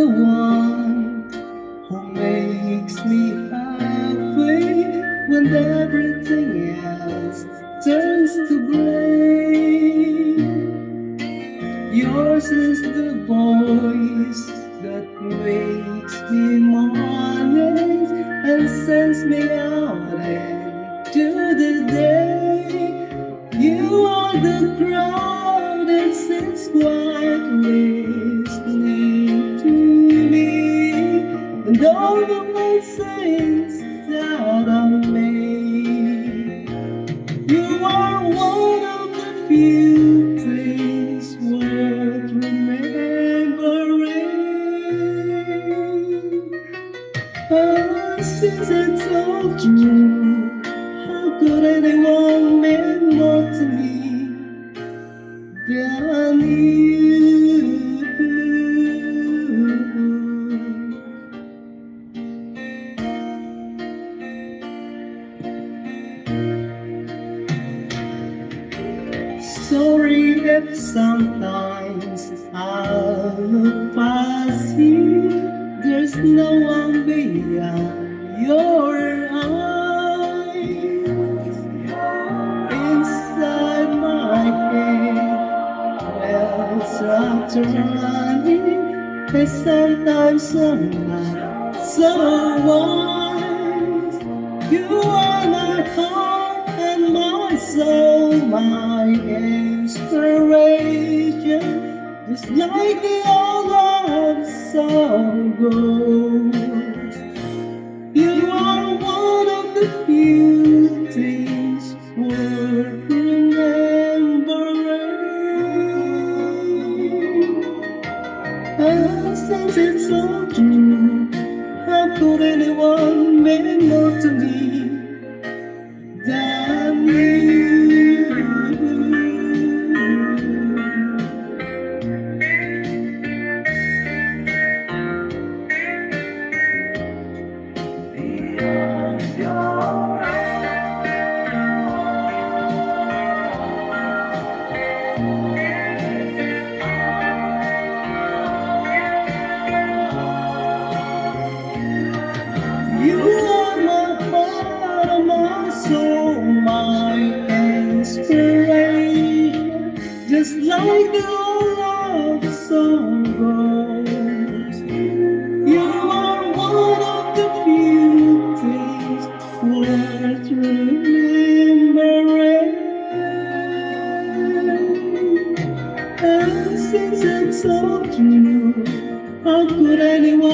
the one who makes me happy when everything else turns to gray. Yours is the voice that wakes me mornings and sends me out into the day. You are the crowd that sits quietly listening to me and all the blessings that I made. You are one of the few things worth remembering. Since I told you, how could anyone mean more to me than you? Sorry if sometimes I look past you. There's no one beyond your eyes. Inside my head, wells after running, and sometimes I'm not so wise. You are my heart and my soul, my inspiration. Just like the old love song goes, you are one of the few things worth remembering. And since it's all true, how could anyone mean more to me than you? You are my heart, my soul, my inspiration. Just like the old love song goes, you are one of the few things worth remembering. And since it's all true, how could anyone